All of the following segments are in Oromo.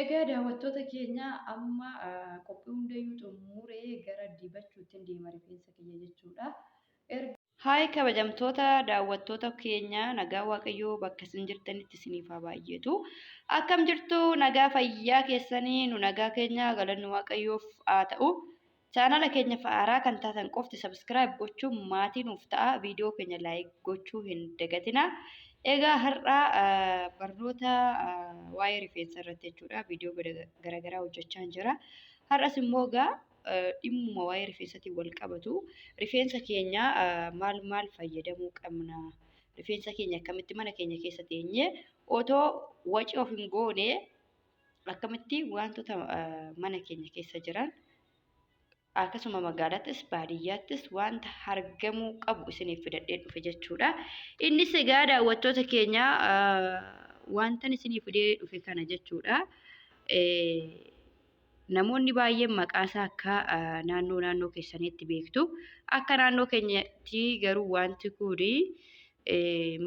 Egaa daawwattoota keenya amma qophii hundayyuu xumuree gara dibachuutti deema rifeensa kiyya jechuudha. Haay kabajamtoota daawwattoota keenya nagaa waaqayyoo bakka isin jirtanitti isiniif haa baay'eetu. Akkam jirtu nagaa fayyaa keessanii nu nagaa keenya galanni waaqayyoof haa ta'u. Chaanala keenya fa'aaraa kan taatan qofti sabskiraayib gochuun maatii nuuf ta'a. Viidiyoo keenya laayik gochuu hin dagatina. Egaa har'aa barnoota waa'ee rifeensa irratti jechuudha. Viidiyoo garaagaraa hojjechaa jira. Har'as immoo egaa dhimmuma waa'ee rifeensatiin wal qabatu. Rifeensa keenya maal fayyadamuu qabna? Rifeensa keenya akkamitti mana keenya keessa teenyee otoo waci of hin goone akkamitti wantoota mana keenya keessa jiran akkasuma magaalaattis baadiyyaattis wanta argamuu qabu isiniif fidadhee dhufe jechuudha. Innis egaa daawwattoota keenya wanta isiniif fidee dhufe kana jechuudha. Namoonni baay'een maqaa isaa akka naannoo keessaniitti beektu. Akka naannoo keenyatti garuu wanti kun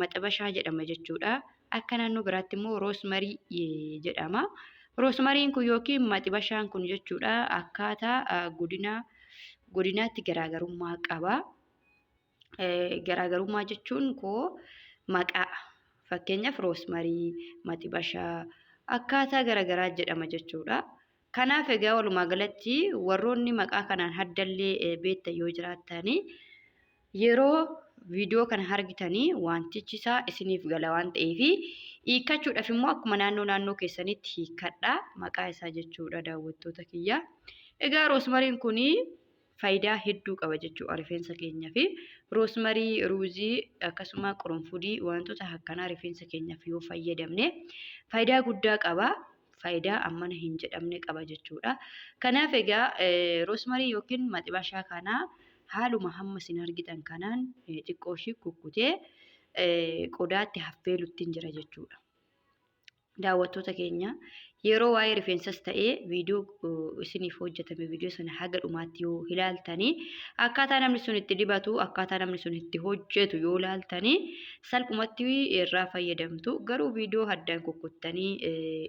maxabashaa jedhama jechuudha. Akka naannoo biraatti immoo roosmarii jedhama. Roosmariin kun yookiin maxabashaan kun jechuudha akkaataa godinaatti garaagarummaa qaba. Garaagarummaa jechuun koo maqaa fakkeenyaaf roosmarii, maxabashaa akkaataa garaagaraa jedhama jechuudha. Kanaaf egaa walumaa galatti warroonni maqaa kanaan addallee beektan yoo jiraatanii yeroo viidiyoo kana argitanii wantichi isaa isiniif gala waan ta'eef hiikkachuudhaaf immoo akkuma naannoo keessanitti hiikkadha maqaa isaa jechuudha daawwattoota kiyya. Egaa roosmariin kun faayidaa hedduu qaba jechuudha rifeensa keenyaaf. Roosmarii, ruuzii akkasuma qurunfudii wantoota akkanaa rifeensa keenyaaf yoo fayyadamne faayidaa guddaa qaba. Faayidaa ammana hin jedhamne qaba jechuudha. Kanaaf egaa roosmarii yookiin maxabashaa kana haaluma hamma isin argitan kanaan xiqqoo ishii kukkutee qodaatti affeeluutti jira jechuudha. Daawwattoota keenya yeroo waa'ee rifeensas ta'ee viidiyoo isiniif hojjetame viidiyoo sana haga dhumaatti yoo ilaaltanii akkaataa namni sun itti dibatu akkaataa namni sun itti hojjetu yoo ilaaltanii salphumatti irraa fayyadamtu. Garuu viidiyoo addaan kukkuttanii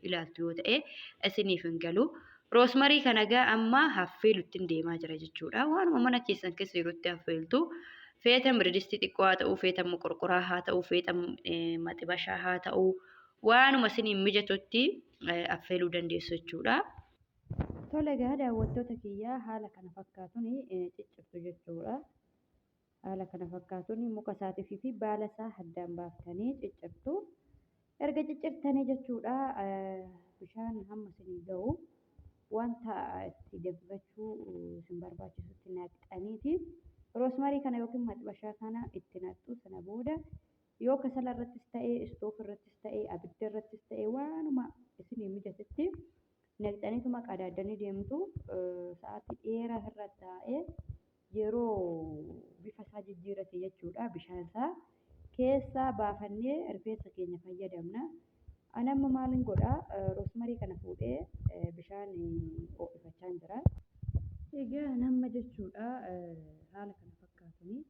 ilaaltu yoo ta'e isiniif hin galu. Roosmarii kana egaa amma affeeluutti deemaa jira jechuudha. Waanuma mana keessan keessa yeroo itti affeeltu feeta biridistii xiqqoo haa ta'u, feeta qorqoraa haa ta'u, feeta maxabashaa haa ta'u waanuma isiniif mijatutti affeeluu dandeessu jechuudha. Tole egaa daawwattoota kiyyaa haala kana fakkaatuun ciccirtu jechuudha. Haala kana fakkaatuun muka isaatii fi baala isaa addaan baaftanii ciccirtu. Erga ciccirtanii jechuudha bishaan hamma isinii ga'u wanta itti dibachuu isin barbaachisutti naqxaniiti. Roosmarii kana yookiin maxabashaa kana itti naqxu sana booda yoo kasala irrattis ta'ee istoof irrattis ta'ee abidda irrattis ta'ee waanuma isinii mijatetti naqxaniituma qadaaddanii deemtu. Sa'aatii dheeraa irra taa'ee yeroo bifa isaa jijjiirate jechuudha bishaan isaa keessaa baafannee rifeensa keenya fayyadamna. Ani amma maalin godhaa roosmarii kana fuudhee bishaan ho'ifachaa jira. Egaa nama jechuudha haala kana fakkaatanii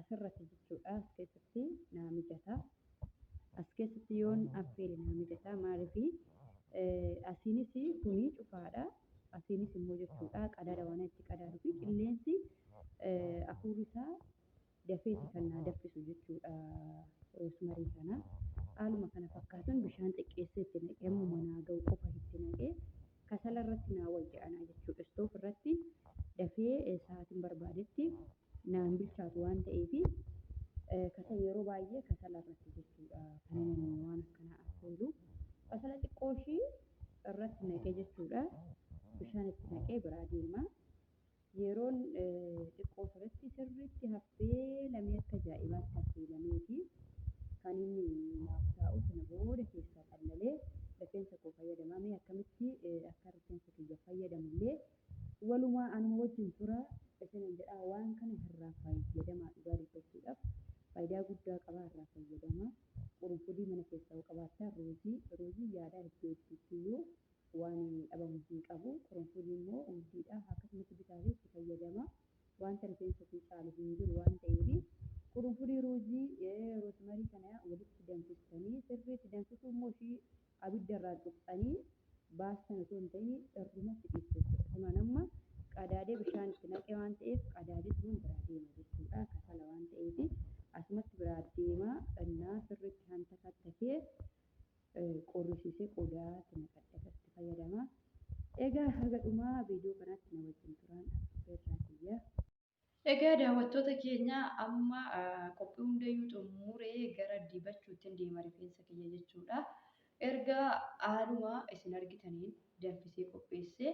asirratti jechuudha as keessatti naa mijata. As keessatti yoon affeele naa mijata maaliif asiinis kuni cufaadha. Asiinis immoo jechuudha qadaada waan itti qadaaduu fi qilleensi afuurri isaa dafeeti kan naa daffisu jechuudha roosmarii kana. Haaluma kana fakkaatan bishaan xiqqeessee itti naqee ammuma naa ga'u qofa itti naqee kasala irratti naa wayyaa'anaa jechuudha. Istoof irratti dafee sa'aatiin barbaadetti naan bilchaatu waan ta'eef kasala yeroo baay'ee kasala irratti jechuudha kan inni waan akkanaa affeelu. Kasala xiqqoo ishii irratti naqee jechuudha bishaan itti naqee biraa deema. Yeroon xiqqoo irratti sirriitti affeelamee akka ajaa'ibaatti affeelameeti kan inni naaf taa'u sana booda keessaa qallalee rifeensa koo fayyadamamee akkamitti akka rifeensa kiyya fayyadamullee walumaa anuma wajjin tura isinin jedhaa waan kana irraa fayyadamaa dhugaa dubbachuudhaaf faayidaa guddaa qaba irraa fayyadama. Qurunfudii mana keessaa qabaattaa ruuzii yaadaa iddoo ittiyuu waan dhabamu hin qabu. Qurunfudii immoo umdiidhaa akkasumatti bitaatee itti fayyadama. Wanta rifeensa kee caalu hin jiru waan ta'eef qurunfudii ruuzii roosmarii kana walitti danfistanii sirriitti danfisuu immoo ishii abidda irraa tuqxanii baastan osoo hin ta'in irrumatti dhiistu jechuudha. Kunan amma qadaadee bishaan itti naqe waan ta'eef qadaadee sun biraa deema jechuudha. Kasala waan ta'eef asumatti biraa deema innaa sirriitti hanta kattakee qorrisiisee qodaatti naqadhee fayyadama. Egaa haga dhumaa viidiyoo kanatti na wajjin turaan affeerraa. Egaa daawwattoota keenya amma qophii hundayyuu xumuree gara dibachuutti deema rifeensa kiyya jechuudha. Erga haaluma isin argitaniin danfisee qopheessee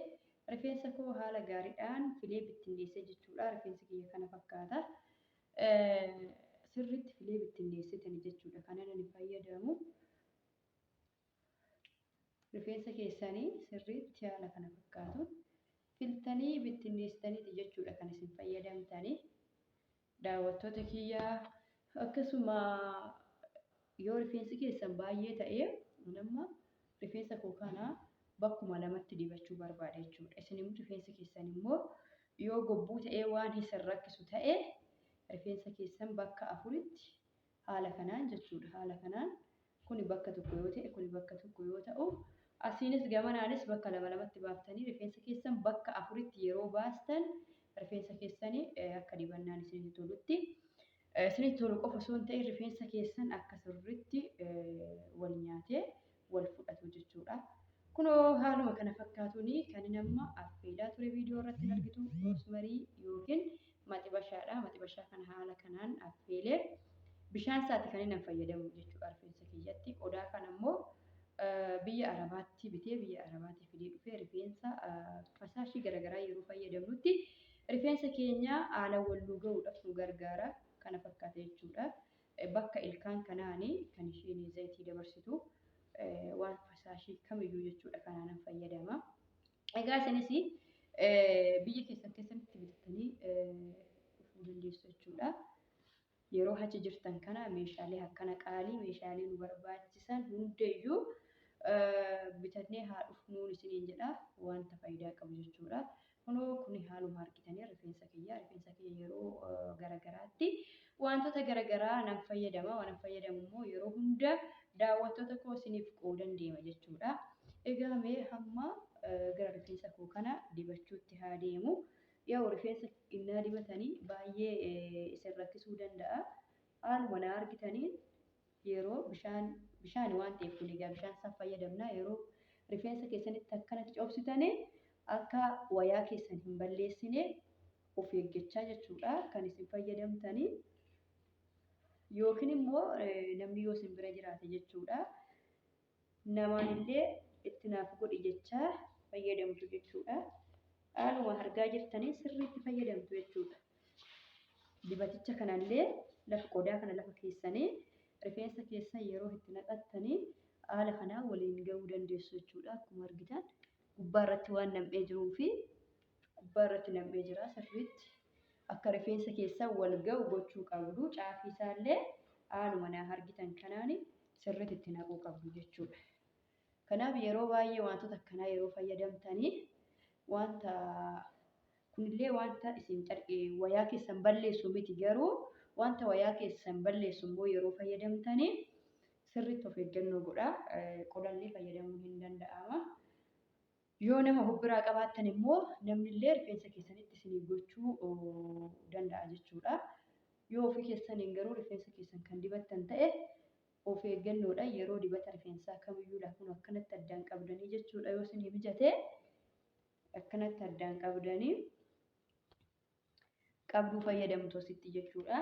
rifeensa koo haala gaariidhaan filee bittinneessee jechuudha. Rifeensi kiyya kana fakkaata. Sirriitti filee bittinneessitanii jechuudha. Kanan ani fayyadamu rifeensa keessanii sirriitti haala kana fakkaatuun filtanii bittinneessitaniiti jechuudha kan isin fayyadamtanii. Daawwattoota kiyyaa akkasuma yoo rifeensi keessan baay'ee ta'ee nama rifeensa koo kana bakkuma lamatti dibachuu barbaada jechuudha. Isin rifeensa keessan immoo yoo gobbuu ta'ee waan isin rakkisu ta'e rifeensa keessan bakka afuritti haala kanaan jechuudha. Haala kanaan kuni bakka tokko yoo ta'e kuni bakka tokko yoo ta'u asiinis gamanaanis bakka lamatti baaftanii rifeensa keessan bakka afuritti yeroo baastan rifeensa keessanii akka dibannaan isinitti tolutti isinitti tolu qofa osoo hin ta'in rifeensa keessan akka sirriitti wal nyaatee wal fudhatu jechuudha. Kunoo haaluma kana fakkaatuuni kan nama affeelaa ture viidiyoo irratti argitu roosmarii yookiin maxibashaadha. Maxibashaa kana haala kanaan affeelee bishaan isaatti kan inni fayyadamu jechuudha rifeensa kiyyatti. Qodaa kana immoo biyya Arabaatti bitee biyya Arabaatti fidee dhufee rifeensa fasaashii garaagaraa yeroo fayyadamnutti rifeensa keenya haala wal nu gahuudhaaf nu gargaara. Kana fakkaata jechuudha. Bakka ilkaan kanaanii kan isheen zayitii dabarsitu waan fasaashii kamiyyuu jechuudha kanaan fayyadama. Egaa isinis biyya keessanitti bitattanii dhufuu dandeessu jechuudha. Yeroo achi jirtan kana meeshaalee akkana qaalii meeshaalee nu barbaachisan hundayyuu bitannee haa dhufnuun isiniin jedha wanta faayidaa qabu jechuudha. Kunoo kuni haaluma argitanii rifeensa kiyya yeroo garagaraatti wantoota garagaraa nan fayyadama. Waan fayyadamu immoo yeroo hunda daawwattoota koo isiniif qoodan deema jechuudha. Egaa mee hamma gara rifeensa koo kana dibachuutti haa deemu. Yaa rifeensa innaa dibatanii baay'ee isin rakkisuu danda'a. Haaluma na argitaniin yeroo bishaan waan ta'eef kun egaa bishaan isaa fayyadamna. Yeroo rifeensa keessanitti akkanatti cobsitanii akka wayaa keessan hin balleessine of eeggachaa jechuudha kan isin fayyadamtanii. Yookiin immoo namni yoo isin bira jiraate jechuudha namaanillee itti naaf godhi jechaa fayyadamtu jechuudha. Haaluma argaa jirtanii sirriitti fayyadamtu jechuudha. Dibaticha kanallee lafa qodaa kana lafa keessanii rifeensa keessan yeroo itti naqattanii haala kanaan waliin gahuu dandeessu jechuudha. Akkuma argitan gubbaa irratti waan nam'ee jiruu fi gubbaa irratti nam'ee jira sirriitti akka rifeensa keessan wal gahu gochuu qabdu. Caafii isaallee haaluma na argitan kanaan sirriitti itti naquu qabdu jechuudha. Kanaaf yeroo baay'ee wantoota akkanaa yeroo fayyadamtanii wanta kunillee wanta isin wayaa keessan balleessu miti garuu wanta wayaa keessan balleessu immoo yeroo fayyadamtanii sirriitti of eeggannoo godha. Qodallee fayyadamuu hin danda'ama. Yoo nama hubbiraa qabaattan immoo namnillee rifeensa keessanitti isinii gochuu danda'a jechuudha. Yoo ofii keessaniin garuu rifeensa keessan kan dibattan ta'e of eeggannoodha. Yeroo dibata rifeensaa kamiyyuudha kun akkanatti addaan qabdanii jechuudha. Yoo isinii mijate akkanatti addaan qabdanii qabduu fayyadamtu asitti jechuudha.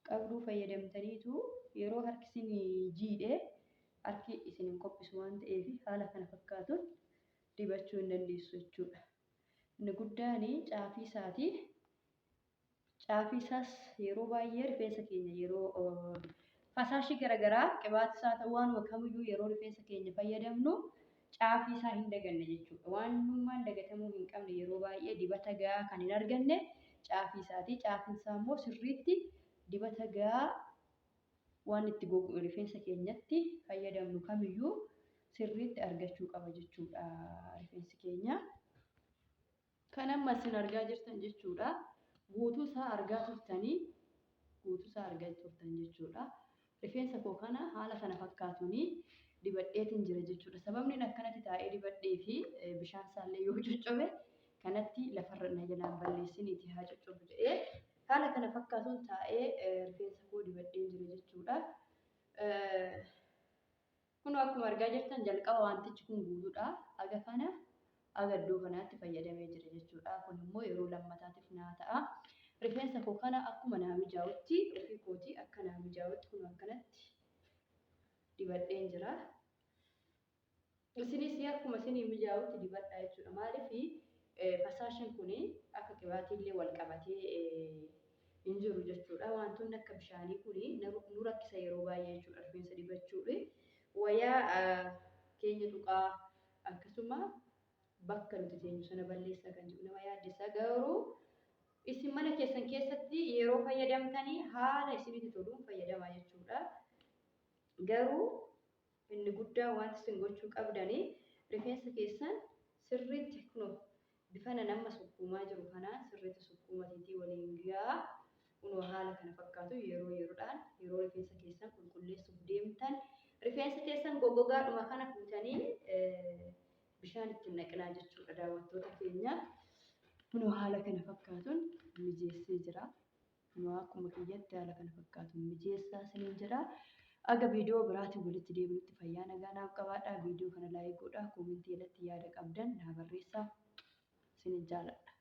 Qabduu fayyadamtaniitu yeroo harki isin jiidhee harki isin qophisu waan ta'eef haala kana fakkaatuun dibachuu hin dandeessu jechuudha. Inni guddaan caafii isaati. Caafii isaas yeroo baay'ee rifeensa keenya yeroo fasaashii garaagaraa qibaata isaa ta'uu waan kamiyyuu yeroo rifeensa keenya fayyadamnu caafii isaa hin daganne jechuudha. Waanummaan dagatamuu hin qabne yeroo baay'ee dibata gahaa kan hin arganne caafii isaati. Caafiin isaa immoo sirriitti dibata gahaa waan itti rifeensa keenyatti fayyadamnu kamiyyuu sirriitti argachuu qaba jechuudha rifeensi keenya. Kan amma isin argaa jirtan jechuudha. Guutuu isaa argaa turtan jechuudha. Rifeensa koo kana haala kana fakkaatuuni dibadheetiin jira jechuudha. Sababni akkanatti taa'ee dibadhee fi bishaan isaallee yoo coccobe kanatti lafarra na jalaan balleessiniiti haa coccobu jedhee haala kana fakkaatuun taa'ee rifeensa koo dibadheen jira jechuudha. Kun akkuma argaa jirtan jalqaba wantichi kun guutuudha. Aga kana agaddoo kanaatti fayyadamee jira jechuudha. Kun immoo yeroo lammataatiif naa ta'a. Rifeensa koo kana akkuma naa mijaa'utti ofii kootii akka naa mijaa'utti kun akkanatti dibadheen jira. Isinis akkuma isinii mijaa'utti dibadhaa jechuudha. Maaliif fasaashiin kun akka qibaatiillee wal qabatee hin jiru jechuudha. Wantoonni akka bishaanii kun nu rakkisa yeroo baay'ee jechuudha rifeensa dibachuudha. Wayyaa keenya tuqaa akkasuma bakka nuti teenyu sana balleessaa kan jiru nama yaaddessa. Garuu isin mana keessan keessatti yeroo fayyadamtanii haala isinitti toluun fayyadamaa jechuudha. Garuu inni guddaa wanti isin gochuu qabdanii rifeensa keessan sirriitti kunoo bifana nama sukkuumaa jiru kanaan sirriitti sukkuumatiitii waliin gahaa kunoo haala kana fakkaatu yeroodhaan yeroo rifeensa keessan qulqulleessuuf deemtan rifeensa keessan goggogaadhuma kana fuutanii bishaan ittiin naqinaa jechuudha daawwattoota keenya. Kunoo haala kana fakkaatuun mijeessee jira. Kunoo akkuma kiyyatti haala kana fakkaatuun mijeessaa isiniin jira. Aga viidiyoo biraatiin walitti deebinutti fayyaa nagaa naaf qabaadhaa. Viidiyoo kana laayik godhaa. Koomentii irratti yaada qabdan naa barreessaa. Isinin jaalladha.